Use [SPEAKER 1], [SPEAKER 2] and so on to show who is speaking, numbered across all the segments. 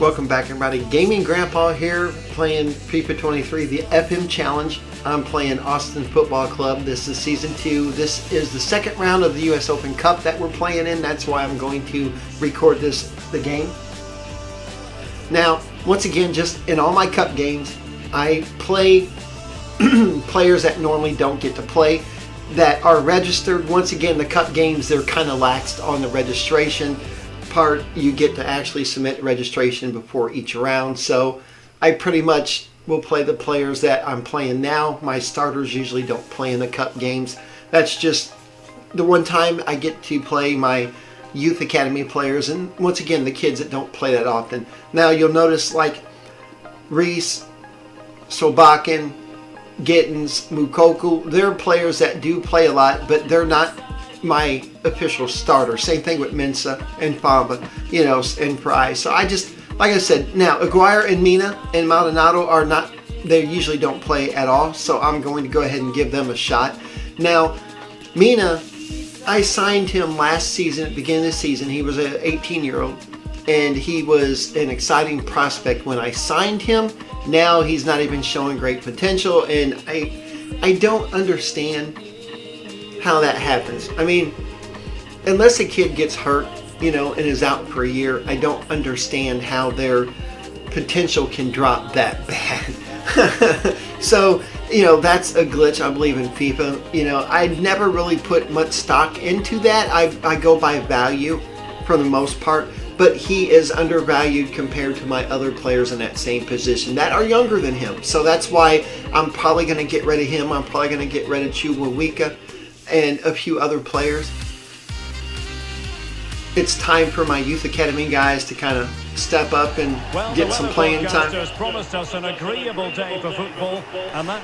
[SPEAKER 1] Welcome back, everybody. Gaming Grandpa here, playing FIFA 23, the FM Challenge. I'm playing Austin Football Club. This is Season 2. This is the second round of the U.S. Open Cup that we're playing in. That's why I'm going to record the game. Now, once again, just in all my Cup games, I play players that normally don't get to play, that are registered. Once again, the Cup games, they're kind of laxed on the registration part. You get to actually submit registration before each round, so I pretty much will play the players that I'm playing now. My starters usually don't play in the Cup games. That's just the one time I get to play my Youth Academy players, and once again, the kids that don't play that often. Now you'll notice like Reese, Sobakin, Gittins, Mukoku, they're players that do play a lot, but they're not my official starter. Same thing with Mensa and Famba, you know, and Fry. So I just, like I said, now Aguirre and Mina and Maldonado are not, they usually don't play at all, so I'm going to go ahead and give them a shot. Now, Mina, I signed him last season, at the beginning of the season. He was an 18-year-old, and he was an exciting prospect when I signed him. Now he's not even showing great potential, and I don't understand how that happens. I mean, unless a kid gets hurt, you know, and is out for a year, I don't understand how their potential can drop that bad. So, you know, that's a glitch, I believe, in FIFA. You know, I never really put much stock into that. I go by value for the most part, but he is undervalued compared to my other players in that same position that are younger than him. So that's why I'm probably going to get rid of him. I'm probably going to get rid of Chukwuemeka and a few other players. It's time for my Youth Academy guys to kind of step up and get some playing time.
[SPEAKER 2] Promised us an agreeable day for football,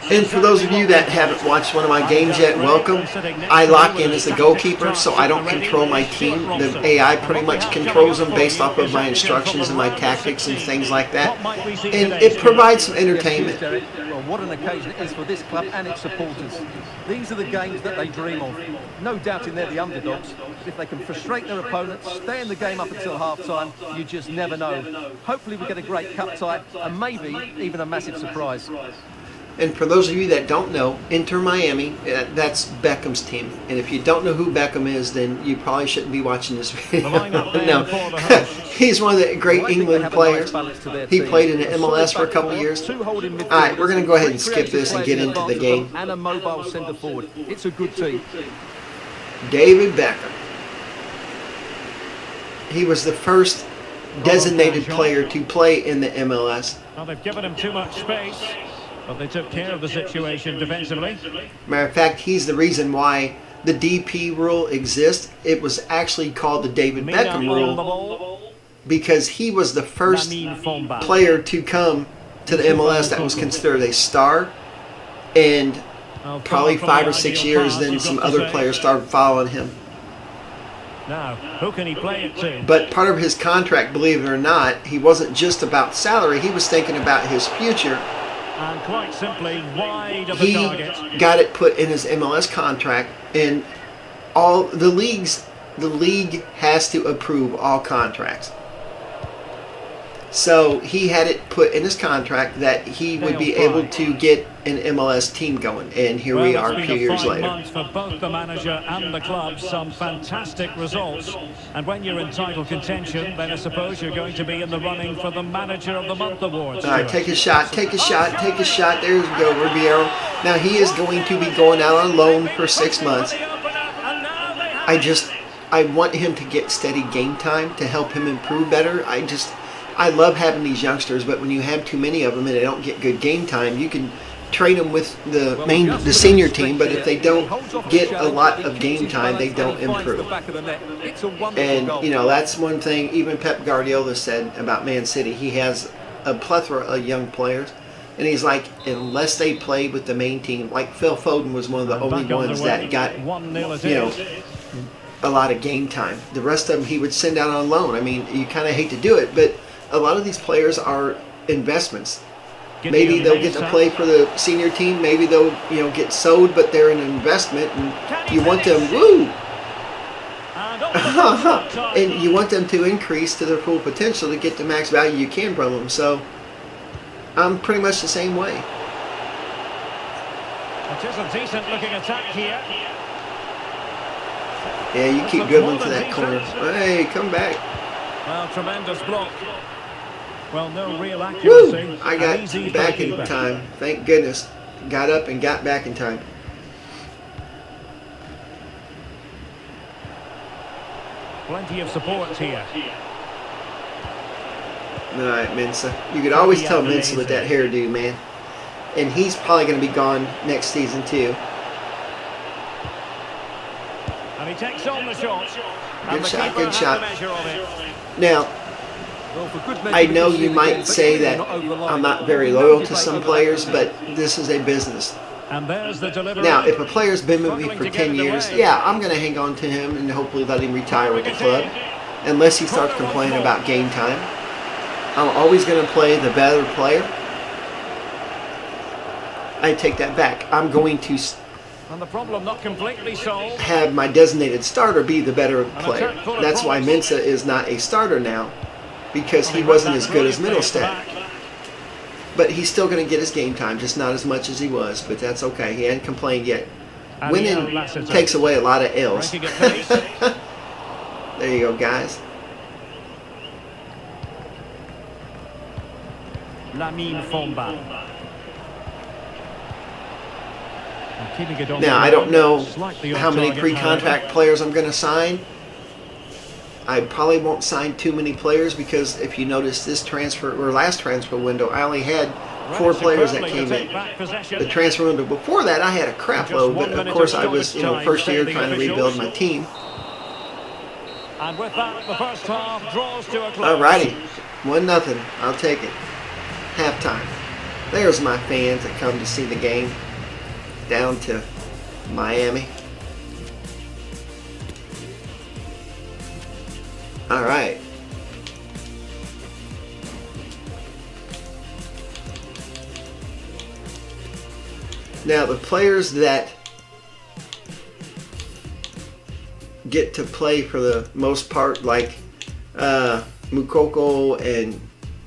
[SPEAKER 1] and for those of you that haven't watched one of my games yet, welcome. I lock in as the goalkeeper, so I don't control my team. The AI pretty much controls them based off of my instructions and my tactics and things like that. And it provides some entertainment.
[SPEAKER 3] Well, what an occasion it is for this club and its supporters. These are the games that they dream of. No doubting they're the underdogs. If they can frustrate their opponents, stay in the game up until half-time, you just never know. Hopefully we get a great cup tie and maybe even a massive surprise.
[SPEAKER 1] And for those of you that don't know, Inter Miami, that's Beckham's team. And if you don't know who Beckham is, then you probably shouldn't be watching this video. No, he's one of the great England players. He played in the MLS for a couple of years. All right, we're going to go ahead and skip this and get into the game.
[SPEAKER 3] And a mobile centre forward. It's a good team.
[SPEAKER 1] David Beckham. He was the first designated player to play in the MLS.
[SPEAKER 2] Well, they've given him too much space, but they took care of the situation defensively.
[SPEAKER 1] Matter of fact, he's the reason why the DP rule exists. It was actually called the David Beckham rule because he was the first player to come to the MLS that was considered a star, and probably 5 or 6 years then some other players started following him.
[SPEAKER 2] Now, who can he play it to?
[SPEAKER 1] But part of his contract, believe it or not, he wasn't just about salary. He was thinking about his future.
[SPEAKER 2] And quite simply, wide of the target.
[SPEAKER 1] He got it put in his MLS contract, and all the league has to approve all contracts. So he had it put in his contract that he would be able to get an MLS team going, and here we are a few years later.
[SPEAKER 2] Month for both the manager and the club, some fantastic results, and when you're in title contention, then I suppose you're going to be in the running for the Manager of the Month award.
[SPEAKER 1] All right, take a shot, take a shot, take a shot. There you go, Ribeiro. Now he is going to be going out on loan for 6 months. I want him to get steady game time to help him improve better. I love having these youngsters, but when you have too many of them and they don't get good game time, you can train them with the senior team, but if they don't get a lot of game time, they don't improve. And, you know, that's one thing even Pep Guardiola said about Man City. He has a plethora of young players, and he's like, unless they play with the main team, like Phil Foden was one of the only ones that got, you know, a lot of game time. The rest of them he would send out on loan. I mean, you kind of hate to do it, but a lot of these players are investments. Maybe they'll get to play for the senior team. Maybe they'll, you know, get sold, but they're an investment, and you want them. Woo! And you want them to increase to their full potential to get the max value you can from them. So I'm pretty much the same way.
[SPEAKER 2] It is a decent looking attack here.
[SPEAKER 1] Yeah, you keep dribbling to that corner. Hey, come back.
[SPEAKER 2] Well, tremendous block. Well, no real accuracy.
[SPEAKER 1] Woo! I got back in time. Thank goodness. Got up and got back in time.
[SPEAKER 2] Plenty of support here.
[SPEAKER 1] All right, Mensa. You could always tell Mensa with that hairdo, man. And he's probably going to be gone next season, too.
[SPEAKER 2] And he takes on the shot.
[SPEAKER 1] Good shot, good shot. Now, I know you might say that I'm not very loyal to some players, but this is a business.
[SPEAKER 2] And there's the delivery.
[SPEAKER 1] Now, if a player's been with me for 10 years, yeah, I'm going to hang on to him and hopefully let him retire with the club, unless he starts complaining about game time. I'm always going to play the better player. I take that back. I'm going to
[SPEAKER 2] and the problem not completely solved.
[SPEAKER 1] Have my designated starter be the better player. That's why Mensa is not a starter now, because he wasn't as good as Middlestad. But he's still going to get his game time, just not as much as he was. But that's okay. He hadn't complained yet. Winning takes away a lot of L's. There you go, guys.
[SPEAKER 2] Lamar Fomba.
[SPEAKER 1] Now, I don't know how many pre-contract players I'm going to sign. I probably won't sign too many players because if you notice this transfer or last transfer window, I only had 4 players that came in. The transfer window before that, I had a crap load, but of course I was, first year trying to rebuild my team.
[SPEAKER 2] And with that, the first half draws to a close.
[SPEAKER 1] Alrighty, 1-0. I'll take it. Halftime. There's my fans that come to see the game down to Miami. All right. Now the players that get to play for the most part, like Mukoko and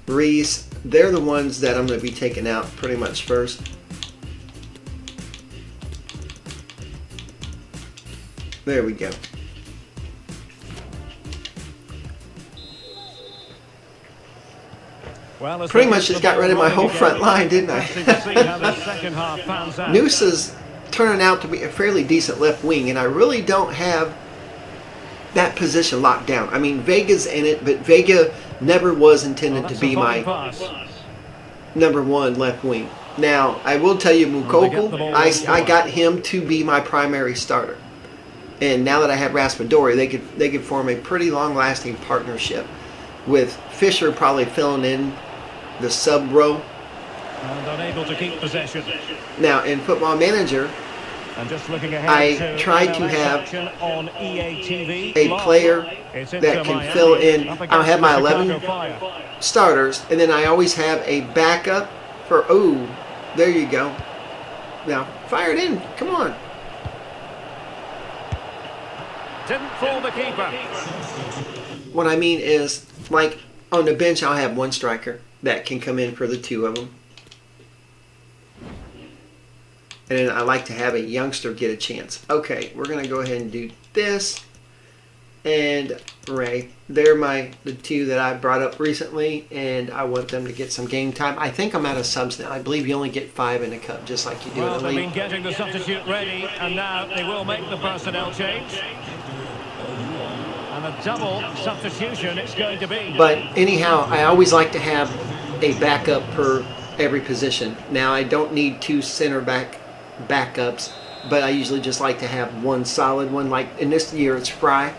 [SPEAKER 1] Reese, they're the ones that I'm going to be taking out pretty much first. There we go.
[SPEAKER 2] Well,
[SPEAKER 1] pretty much just got rid of my whole front line, didn't I? Noosa's turning out to be a fairly decent left wing, and I really don't have that position locked down. I mean, Vega's in it, but Vega never was intended to be my #1 left wing. Now, I will tell you, Mukoko, I got him to be my primary starter. And now that I have Raspadori, they could form a pretty long-lasting partnership, with Fisher probably filling in the sub row.
[SPEAKER 2] And unable to keep possession.
[SPEAKER 1] Now in Football Manager,
[SPEAKER 2] and just looking ahead
[SPEAKER 1] I try to have
[SPEAKER 2] on EA TV,
[SPEAKER 1] a player that can fill in. I'll have my 11 starters, and then I always have a backup for. Oh, there you go. Now fire it in. Come on.
[SPEAKER 2] Didn't fool the keeper.
[SPEAKER 1] What I mean is, like, on the bench, I'll have one striker that can come in for the 2 of them. And then I like to have a youngster get a chance. Okay, we're going to go ahead and do this. And Ray, they're the 2 that I brought up recently, and I want them to get some game time. I think I'm out of subs now. I believe you only get 5 in a cup, just like you do in the league.
[SPEAKER 2] They've been getting the substitute ready, and now they will make the personnel change. And a double substitution it's going to be.
[SPEAKER 1] But anyhow, I always like to have a backup per every position. Now, I don't need 2 center backups, but I usually just like to have one solid one. Like in this year, it's Fry.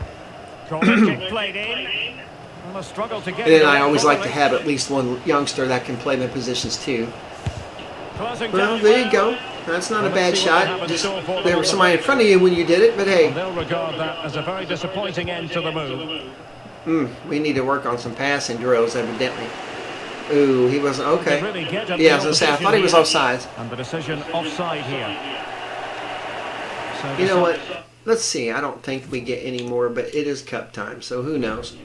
[SPEAKER 2] Played in. And
[SPEAKER 1] then I always like to have at least one youngster that can play the positions too. Well, there you go. That's not a bad shot. Just there was somebody in front of you when you did it, but hey.
[SPEAKER 2] They'll regard that as a very disappointing end to the move.
[SPEAKER 1] We need to work on some passing drills, evidently. Ooh, he wasn't okay. Yeah, I was gonna say I thought he was offside.
[SPEAKER 2] And the decision offside here. So
[SPEAKER 1] you know what? Let's see. I don't think we get any more, but it is cup time, so who knows?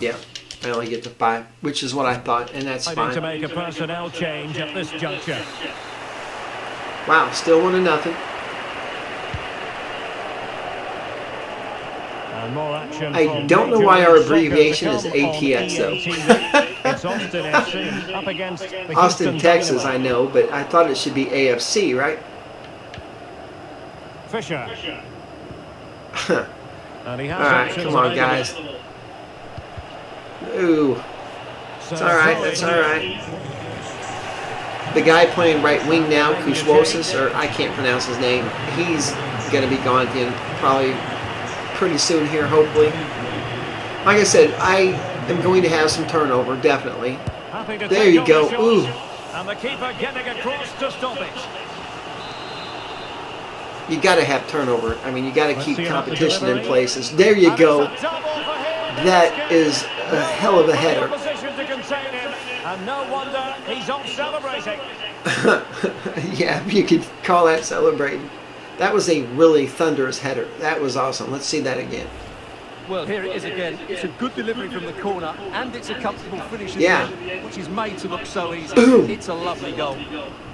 [SPEAKER 1] Yeah, I only get to 5, which is what I thought, and that's fine.
[SPEAKER 2] To make a personnel change at this juncture.
[SPEAKER 1] Wow, still 1-0.
[SPEAKER 2] More action.
[SPEAKER 1] I don't know why our abbreviation is ATX though.
[SPEAKER 2] It's Austin FC up against the
[SPEAKER 1] Austin, Texas, I know, but I thought it should be AFC, right?
[SPEAKER 2] Fisher. And he has
[SPEAKER 1] all right, come on, guys. Ooh, it's all right. That's all right. The guy playing right wing now, Kushwosis, or I can't pronounce his name. He's gonna be gone again, probably pretty soon here, hopefully. Like I said, I am going to have some turnover, definitely. There you go. Ooh.
[SPEAKER 2] And the keeper getting across to stop it.
[SPEAKER 1] You got to have turnover. I mean, you got to keep competition in places. There you go. That is a hell of a header.
[SPEAKER 2] And no wonder he's off celebrating.
[SPEAKER 1] Yeah, you could call that celebrating. That was a really thunderous header. That was awesome. Let's see that again.
[SPEAKER 3] Well, here it is again. It's a good delivery from the corner, and it's a comfortable finish, which is made to look so easy.
[SPEAKER 1] Boom.
[SPEAKER 3] It's a lovely goal.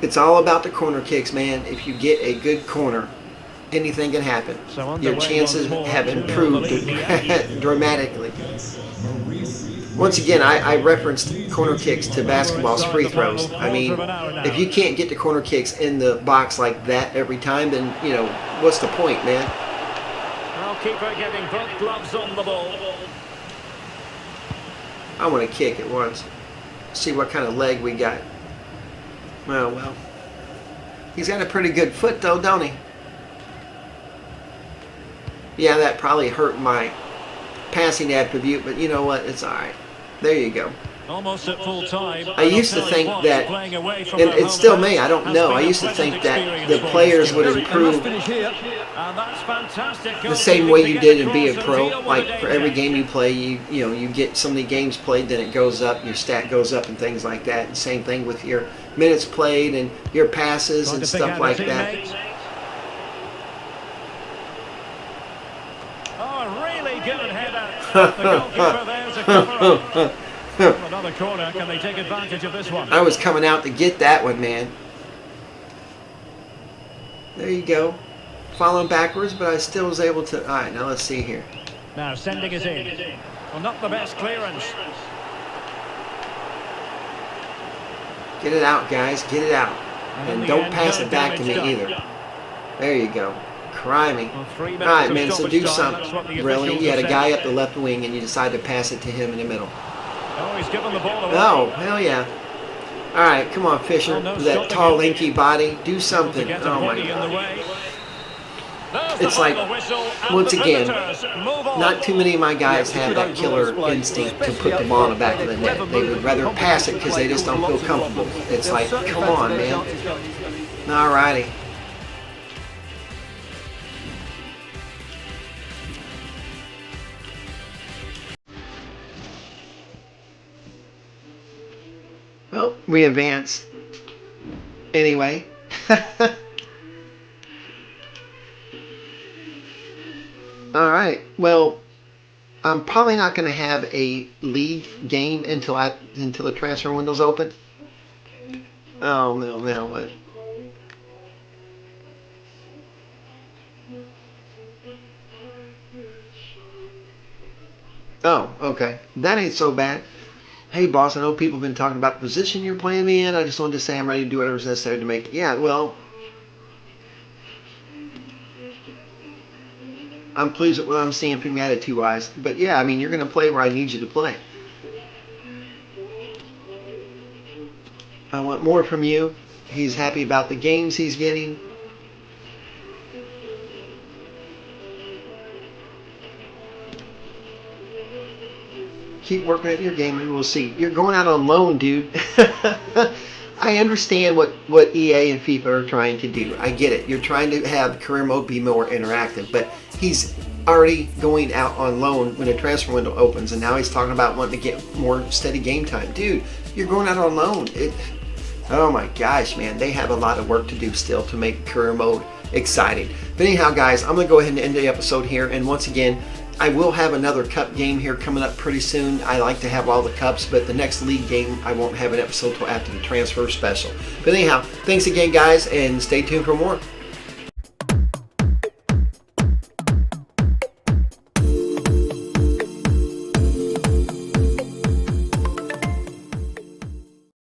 [SPEAKER 1] It's all about the corner kicks, man. If you get a good corner, anything can happen. Your chances have improved dramatically. Once again, I referenced corner kicks to basketball's free throws. I mean, if you can't get the corner kicks in the box like that every time, then, you know, what's the point, man?
[SPEAKER 2] Keeper getting both gloves on the ball.
[SPEAKER 1] I want to kick it once. See what kind of leg we got. Well. He's got a pretty good foot, though, don't he? Yeah, that probably hurt my passing attribute, but you know what? It's all right. There you go.
[SPEAKER 2] Almost at full time.
[SPEAKER 1] I used to think that, and it still may, I don't know. I used to think that the players would improve the same way you did in being a pro. Like for every game you play, you get so many games played, then it goes up, your stat goes up, and things like that. And same thing with your minutes played and your passes and stuff like that.
[SPEAKER 2] Oh, really good header. The goalkeeper there's a cover. Another corner. Can they take advantage of this one?
[SPEAKER 1] I was coming out to get that one, man. There you go. Falling backwards, but I still was able to. All right, now let's see here.
[SPEAKER 2] Now sending it in. Well, not the best clearance.
[SPEAKER 1] Get it out, guys. Get it out. And don't pass it back to me either. There you go. Crimey. All right, man, so do something. Really? You had a guy up the left wing, and you decided to pass it to him in the middle.
[SPEAKER 2] Oh, he's given the ball away.
[SPEAKER 1] Oh, hell yeah. All right, come on, Fisher. That tall, lanky body. Do something. Oh, my God. It's like, once again, not too many of my guys have that killer instinct to put the ball in the back of the net. They would rather pass it because they just don't feel comfortable. It's like, come on, man. All righty. Well, we advance. Anyway. Alright, well, I'm probably not going to have a league game until the transfer window's open. Oh, no, what? Oh, okay. That ain't so bad. Hey, boss, I know people have been talking about the position you're playing me in. I just wanted to say I'm ready to do whatever's necessary to make it. Yeah, well, I'm pleased with what I'm seeing from attitude-wise. But, yeah, I mean, you're going to play where I need you to play. I want more from you. He's happy about the games he's getting. Keep working at your game and we'll see. You're going out on loan, dude. I understand what EA and FIFA are trying to do. I get it. You're trying to have career mode be more interactive, but he's already going out on loan when the transfer window opens, and now he's talking about wanting to get more steady game time. Dude, you're going out on loan. Oh my gosh, man, they have a lot of work to do still to make career mode exciting. But anyhow, guys, I'm going to go ahead and end the episode here. And once again, I will have another cup game here coming up pretty soon. I like to have all the cups, but the next league game, I won't have an episode till after the transfer special. But anyhow, thanks again, guys, and stay tuned for more.